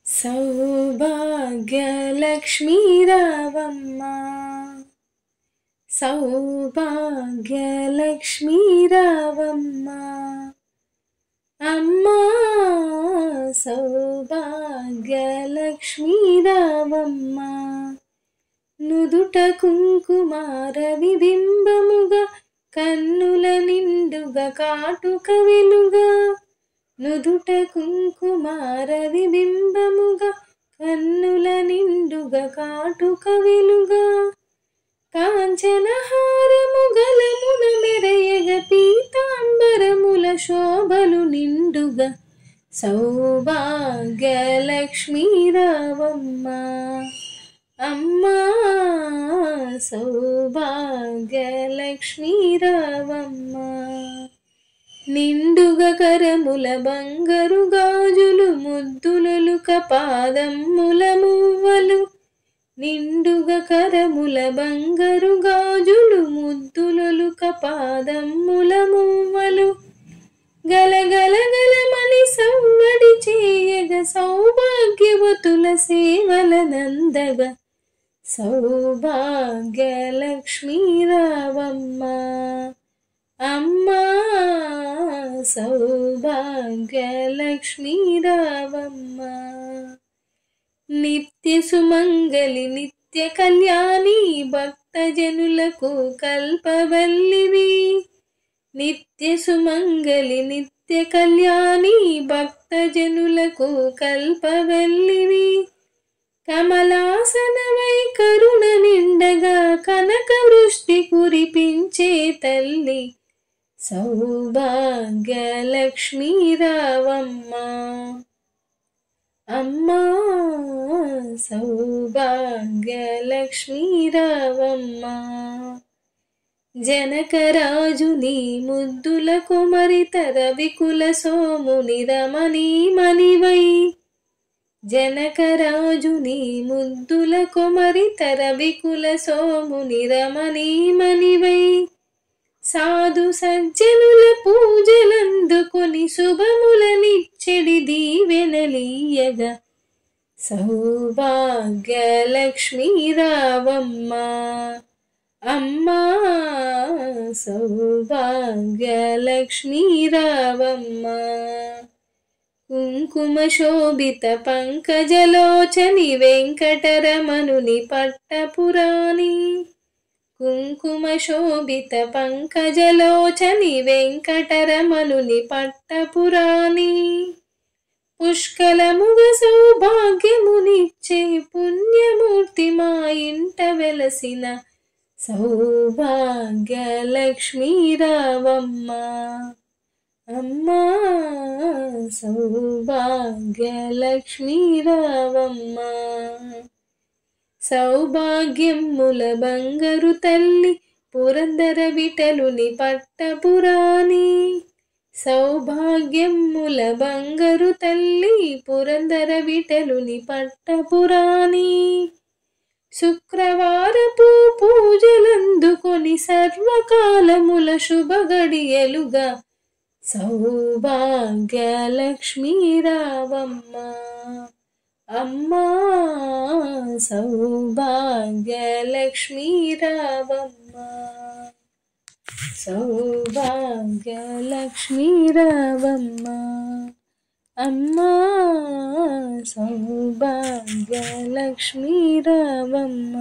సౌభాగ్యలక్ష్మీ రావమ్మ, సౌభాగ్యలక్ష్మీ రావమ్మ, అమ్మా సౌభాగ్యలక్ష్మీ రావమ్మ. నుదుట కుంకుమార విబింబముగా, కన్నుల నిండుగా కాటుక వెలుగా. నుదుట కుంకుమార విబింబముగా, కన్నుల నిండుగా కాటుక వెలుగా. కాంచనహారము గలమున మెరయగ, పీతాంబరముల శోభలు నిండుగా. సౌభాగ్యలక్ష్మీ రావమ్మ, అమ్మా సౌభాగ్యలక్ష్మీ రావమ్మ. నిండుగా కరముల బంగారు గాజులు, ముద్దులొలుక పాదమ్ముల మువ్వలు. నిండుగా కరముల బంగారు గాజులు, ముద్దులొలుక పాదమ్ముల మువ్వలు. గలగల గలమని సవ్వడి చేయగ, సౌభాగ్యవతుల సేవల నందగా. సౌభాగ్యలక్ష్మీ రావమ్మ, అమ్మా సౌభాగ్యలక్ష్మీ రావమ్మ. నిత్య సుమంగళి నిత్య కళ్యాణి, భక్తజనులకు కల్పవల్లివి. నిత్య సుమంగళి నిత్య కళ్యాణి, భక్తజనులకు కల్పవల్లివి. కమలాసనమై కరుణ నిండగా, కనక వృష్టి కురిపించే తల్లి. సౌభాగ్యలక్ష్మీ రావమ్మ, అమ్మా సౌభాగ్యలక్ష్మీ రావమ్మ. జనకరాజు నీ ముద్దుల కుమరితర వికుల సోముని రమణీమణివై. జనకరాజు నీ ముద్దుల కుమరితర వికుల సోముని రమణీమణివై. సాధు సజ్జనుల పూజలందుకొని, శుభములనిచ్చెడి దీవెనలీయగా. సౌభాగ్యలక్ష్మీ రావమ్మ, అమ్మా సౌభాగ్యలక్ష్మీ రావమ్మ. కుంకుమ శోభిత పంకజలోచని, వెంకటరమణుని పట్టపురాణి. కుంకుమ శోభిత పంకజలోచని, వెంకటరమణుని పట్టపురాణి. పుష్కలముగ సౌభాగ్యమునిచ్చే పుణ్యమూర్తి మా ఇంట వెలసిన. సౌభాగ్యలక్ష్మీ రావమ్మ, అమ్మా సౌభాగ్యలక్ష్మీ రావమ్మ. సౌభాగ్యముల బంగారు తల్లి, పురందర విఠలుని పట్టపురాణి. సౌభాగ్యముల బంగారు తల్లి, పురందర విఠలుని పట్టపురాణి. శుక్రవారపు పూజలందుకొని, సర్వకాలముల శుభగడియలుగా. సౌభాగ్యలక్ష్మీ రావమ్మ, అమ్మా సౌభాగ్యలక్ష్మీ రావమ్మ. సౌభాగ్యలక్ష్మీ రావమ్మ, అమ్మా సౌభాగ్యలక్ష్మీ రావమ్మ.